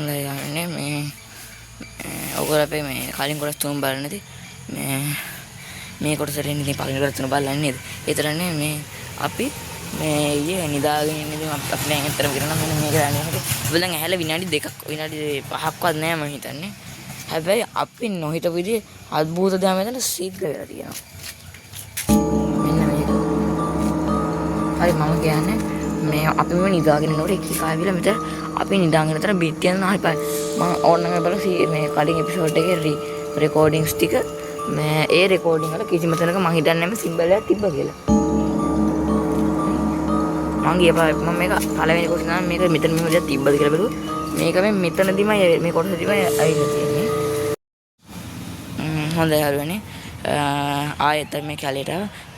හොඳයි යන්නේ මේ ඔයගොල්ලෝ අපේ මේ කලින් කොටස් තුන බලන්න නැති මේ කොටසට එන්නේ ඉතින් පළවෙනි කොටස් තුන බලන්නේ නේද? ඒතරනේ මේ අපි මේ ඊයේ නිදාගෙන ඉන්නේ අපි දැන් ඇත්තටම කරනවා මෙන්න මේක දන්නේ නැහැ. අපි දැන් ඇහැල විනාඩි 5ක්වත් නැහැ මම හිතන්නේ. හැබැයි අපි නොහිතපු විදිහේ අద్భుත දෙයක් මෙතන සිද්ධ වෙලා තියෙනවා. මෙන්න මේක. හරි මම කියන්නේ මේ අපි මේ නිදාගෙන ඉන්නකොට එක එක ආවිලා මෙතන අපි නිදාගෙන ඉතන බිත්තියන් ආයිපයි මම ඕනම බලලා මේ කලින් එපිසෝඩ් එකේ රෙකෝඩින්ග්ස් ටික මේ ඒ රෙකෝඩින් වල කිසිම තැනක මම හිතන්නේ නැහැ සිම්බල් එකක් තිබ්බා කියලා මම ගියපා මම මේක පළවෙනි කොටස නම් මේක මෙතන මෙහෙම දෙයක් තිබ්බද කියලා බලුවා මේක මෙතනදිමයි මේ කොටසදිමයි ඇවිල්ලා තියෙන්නේ හොඳයි හරියනේ ආයෙත් මේ කැලේට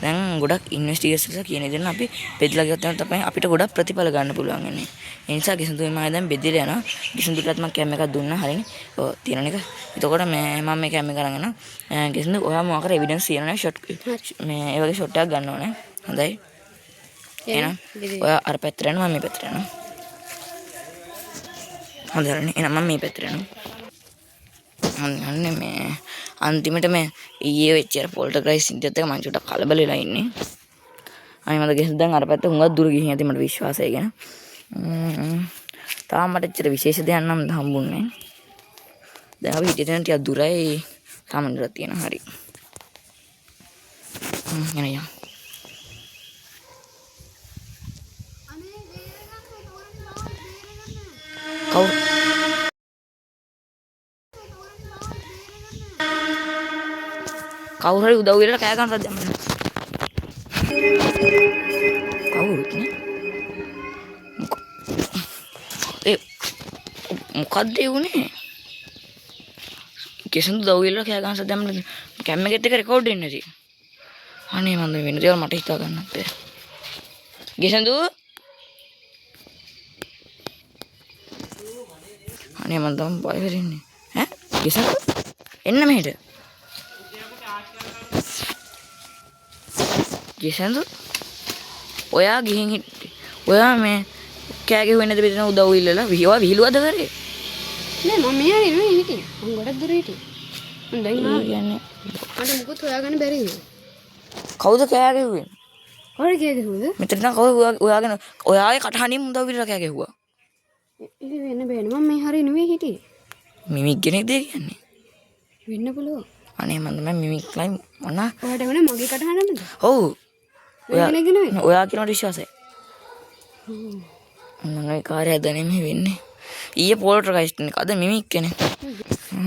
දැන් ගොඩක් ඉන්වෙස්ටිගේෂන්ස් කියන දේ අපි බෙදලා ගත්තම තමයි අපිට ගොඩක් ප්‍රතිඵල ගන්න පුළුවන් වෙන්නේ. ඒ නිසා කිසිඳුයි මම දැන් බෙදලා යනවා. කිසිඳුටත් මම කැම එකක් දුන්නා හරිනේ. ඔව් තියෙන එක. එතකොට මම මේ කැම එක අරගෙන කිසිඳු ඔයා මොකක් කර එවිඩන්ස් තියෙනවනේ ෂොට් මේ ඒ වගේ ෂොට් එකක් ගන්න ඕනේ. හොඳයි. එහෙනම් ඔයා අර පැත්තට යනවා මම මේ පැත්තට යනවා. හොඳයි හරිනේ. එහෙනම් මම මේ පැත්තට යනවා. අන්න මේ අන්තිමට මේ ඊයේ වෙච්ච පොල්ටර්ගයිස් ඉන්ටර්නෙට් එක මම චුට්ටක් කලබල වෙලා ඉන්නේ. අනේ මට ගෙස් දැන් අර පැත්ත හුඟක් දුර ගිහින් ඇති මට විශ්වාසය ගැන. තාම මට ඇත්තට විශේෂ දෙයක් නම් හම්බුන්නේ. දැන් අපි හිටියටම ටිකක් දුරයි තාම දුරක් තියෙනවා හරි. එනయ్య. කවුරු කවුරු හරි උදව් වෙලා කෑ ගන්නවද දැන් මට කවුරුත් නේ ඒ මොකද්ද උනේ කිසිඳු උදව් වෙලා කෑ ගන්නවද දැන් මට කැම් එකෙත් එක රෙකෝඩ් වෙන්නේ නැති අනේ මම වෙන දේවල් මට හිතා ගන්නත් බැහැ කිසිඳු අනේ මම තමයි බය වෙන්නේ ඈ කිසිඳු එන්න මෙහෙට කිසිඳු ඔයා ගිහින් ඔයා මේ කෑ ගැහුවේ නැද බෙදෙන උදව් ඉල්ලලා විහිළුවද කරේ නෑ මම මෙහා නෙවෙයි හිටියේ මම ගොඩක් දුර හිටියේ මම දැන් කියන්නේ මට මුකුත් හොයාගන්න බැරි වුණා කවුද කෑ ගැහුවේ කවුරු කෑ ගැහුවද මෙතන නම් කවුද ඔයාගෙන ඔයාගේ කටහඬින් උදව් ඉල්ලලා කෑ ගැහුවා ඒක වෙන්න බෑනේ මම මේ හරිය නෙවෙයි හිටියේ මිමික් කෙනෙක්ද කියන්නේ වෙන්න පුළුවන් අනේ මම මිමික් ලයි මොන ඔයාට වෙන මගේ කටහඬද ඔව් ඔයා කියන විශ්වාසයි හ්ම් මම ඒ කාර්යය දැනෙම වෙන්නේ ඊයේ පොල්ටර්ගයිස්ට් එක අද මිමික් කෙනෙක්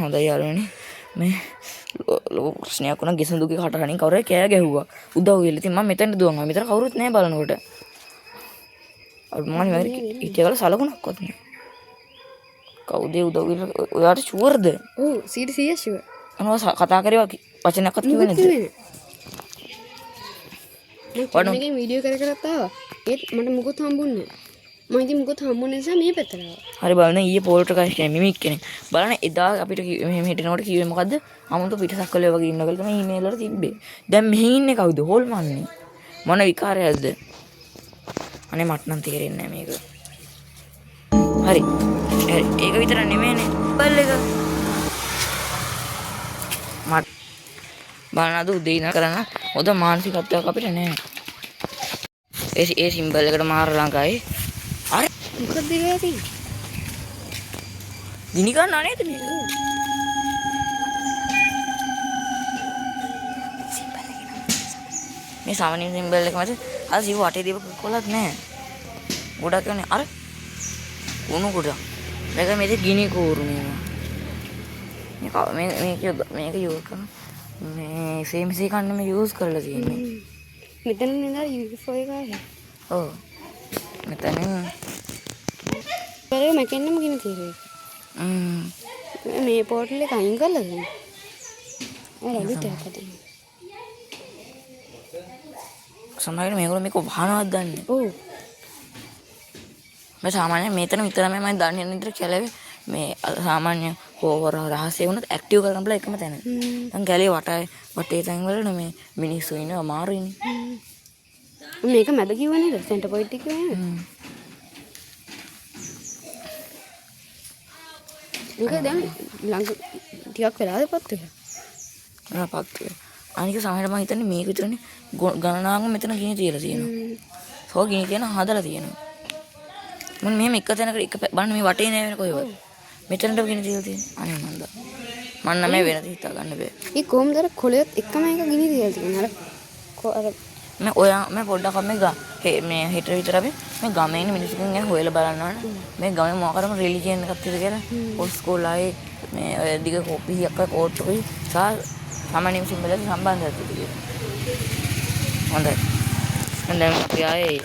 හොඳයි යාළුවනේ මේ ලොකු ප්‍රශ්නයක් වුණා ගෙසඳුගේ කටහඬින් කවුරු කෑ ගැහුවා උදව් වෙලා ඉතින් මම මෙතනට දුවනවා මෙතන කවුරුත් නැහැ බලනකොට අර මම ඉතියවල සලකුණක්වත් නෑ කවුද උදව් වෙලා ඔයාට ෂුවර්ද ඔව් 100% ෂුවර් අනව කතා කරේ වචනයක්වත් කිව්වේ නැද්ද මම එකෙන් වීඩියෝ කරත් ආවා ඒත් මට මුකුත් හම්බුන්නේ නැහැ මම ඉතින් මුකුත් හම්බුනේ නිසා මේ පැත්තට ආවා හරි බලන්න ඊයේ පොල්ටර්ගයිස්ට් කෙනෙක් මිමික් කෙනෙක් බලන්න එදා අපිට මෙහෙම හිටිනකොට කිව්වේ මොකද්ද අමුතු පිටසක්වලේ වගේ ඉන්න කියලා තමයි ඊමේල් වල තිබ්බේ දැන් මෙහි ඉන්නේ කවුද හොල්මන්නේ මොන විකාරයක්ද අනේ මට නම් තේරෙන්නේ නැහැ මේක හරි ඒක විතර නෙමෙයිනේ බල් එක මට බලන්න අද උදේ ඉඳන් කරන්න හොඳ මානසිකත්වයක් අපිට නැහැ ඒ සිම්බල් එකට මාර ළඟයි අර මොකද වෙලා තියෙන්නේ දිනි ගන්න නේද මේක මේ සාමාන්‍ය සිම්බල් එක මත අර සිව වටේ දීප කොලක් නැහැ ගොඩක් කියන්නේ අර උණු කොට මේක මේක ගිනි කෝරු මේක යූස් කරන මේ සේම්සී කන්නම යූස් කරලා තියෙන්නේ මෙතන නේද UFO එක ආවේ ඔව් මෙතන පෙරේ මැකෙන්නම ගින තියෙන්නේ මේ පෝටල් එක අයින් කළාද ඔය රෙඩිට එකදී සමහරවිට මේගොල්ලෝ මේක වහනවත් දන්නේ ඔව් මම සාමාන්‍යයෙන් මෙතන විතරමයි මම දන්නේ නේද කැලේ මේ සාමාන්‍ය හොර රහසේ වුණත් ඇක්ටිව් කරන්න බලා එකම තැන. දැන් කැලේ වටේ තැන් වල මේ මිනිස්සු ඉන්නවා අමාරු ඉන්නේ. මේක මැද කිව්ව නේද? සෙන්ටර් පොයින්ට් එක කිව්ව නේද? මේක දැන් ළඟ ටිකක් වෙලාද පත් එක. පත් අනික සමහරට මම හිතන්නේ මේක විතරනේ ගණනාංග මෙතන ගිනි තියලා තියෙනවා. සෝ ගිනි තියන හදලා තියෙනවා. මම මෙහෙම එක තැනකට එක බලන්න මේ වටේ නෑ වෙන කොහෙවත්. මෙතනට ගිනි තියලා තියෙනවා. අනේ මන්ද. මන් නම් මේ වෙනද හිතා ගන්න බෑ. ඒ කොහොමද අර කොළයත් එකම එක ගිනි තියලා තියෙනවා. අර මම පොඩ්ඩක් මේ හෙට විතර අපි මේ ගමේ ඉන්න මිනිස්සුන් ගැන හොයලා බලන්න ඕන. මේ ගමේ මොකක්ද රිලිජන් එකක් තියෙද කියලා. පොස්කෝලායේ මේ දිග කොපියක් කෝට්ටුයි සාමාන්‍ය සිම්බල් එක සම්බන්ධයක් තියෙනවා. හොඳයි. දැන් අපි ආයේ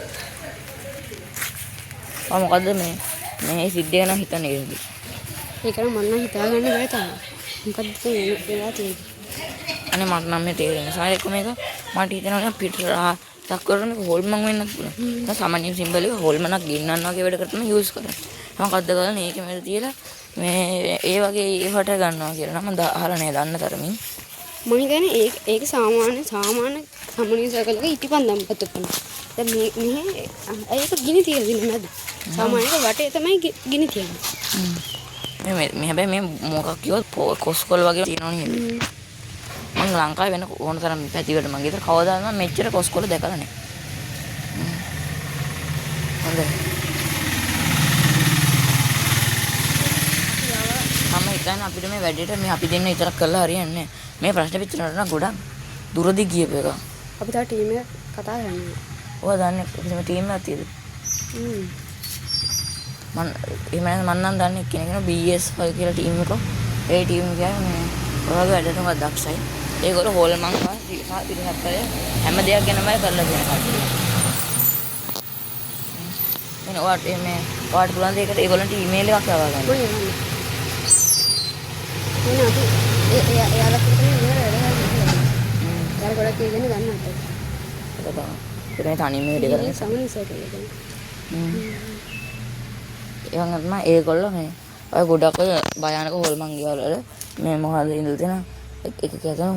මොකද්ද මේ සිද්ධ වෙන හිතන්නේ කියලා. ඒක නම් මම හිතා ගන්න බෑ තාම. මොකද්ද වෙලා තියෙන්නේ? අනේ මට නම් මේ තේරෙන්නේ නැහැ. සාරේක මේක මට හිතෙනවා පිටරා තක්කරන හොල්මන් වෙන්නත් පුළුවන්. දැන් සාමාන්‍ය සිම්බල් එක හොල්මනක් ගෙන්නන්න වගේ වැඩ කරලා යූස් කරනවා. මොකක්ද කරන්නේ මේකෙ මෙතන තියලා මේ ඒ වගේ ඒවට ගන්නවා කියලා නම් අහලා නෑ දන්න තරමින්. මම කියන්නේ ඒක සාමාන්‍ය සම්මනීය සර්කල් එක ඉටිපන්දම් පතුපන. දැන් මේ ඒක ගිනි තියලා දිනන නැද්ද? සාමාන්‍යයෙන් වටේ තමයි ගිනි තියන්නේ. මේ හැබැයි මේ මොකක් කිව්වොත් කොස්කොල් වගේ තියෙනවා නේද? මම ලංකාවේ වෙන ඕන තරම් පැතිවලට මම ගෙදර කවදාවත් මම මෙච්චර කොස්කොල දැකලා නැහැ. හොඳයි. මම හිතන්නේ අපිට මේ වැඩේට මේ අපි දෙන්න විතරක් කරලා හරියන්නේ නැහැ. මේ ප්‍රශ්න පිටරට නම් ගොඩක් දුරදි ගියපු එක. අපි තා ටීම් එක කතා කරන්නේ. ඔය දන්නේ කිසිම ටීම් එකක් තියෙද? මම නම් දන්නේ කෙනෙක් BS5 කියලා ටීම් එකක්. ඒ ටීම් එක කියන්නේ ඔයගේ වැඩට උගා දක්ෂයි. ඒගොල්ලෝ හොල්මන් පිරිනක් කරේ හැම දෙයක් ගැනම කරලා දෙන කට්ටිය. එන ඔයාට පුළුවන් දෙයකට ඒගොල්ලන්ට ඊමේල් එකක් යවා ගන්න. එන අපි එයාලා කියන්නේ ඉවර වැඩ කරලා. යාර ගොඩක් ඉගෙන ගන්න අපිට. ඒක තමයි තනියම වැඩ කරන්නේ. සමනිසර් කියලා. ඒවගේම ඒගොල්ලෝ මේ ඔය ගොඩක් භයානක හොල්මන් ගෙවල් වල මේ මොකද ඉඳලා තියෙන එක කියතන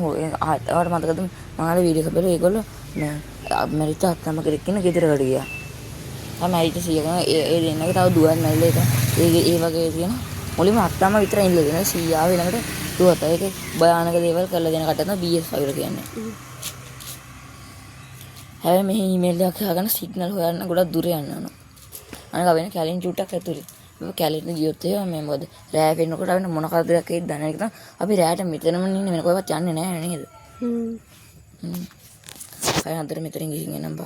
ආවට මතකද මම අර වීඩියෝ එකක් බලුවා ඒගොල්ලෝ මේ ඇමරික අත්තම කෙනෙක් ඉන්න ගෙදරකට ගියා. තමයි ඊට සීයකම ඒ දෙන්නගේ තව දුවක් නැල්ල එක ඒ වගේ තියෙන මුලින්ම අත්තම විතර ඉඳලා දෙන සීයාව ළඟට දුවත් ඒක භයානක දේවල් කරලා දෙන කට තමයි BS5 කියන්නේ. හැබැයි මේ ඊමේල් එකක් හොයාගන්න සිග්නල් හොයන්න ගොඩක් දුර යන්න ඕන. අනික වෙන කැලින් චූට්ටක් ඇතුලේ. කැලේට ගියොත් එහෙම මේ මොකද රෑ වෙනකොට අපිට මොන කරදරයක් එයිද දන්නේ නැහැ. අපි රෑට මෙතනම ඉන්නේ වෙන කොහෙවත් යන්නේ නැහැ නේද? අය අතර මෙතනින් ගිහින් එනම් බා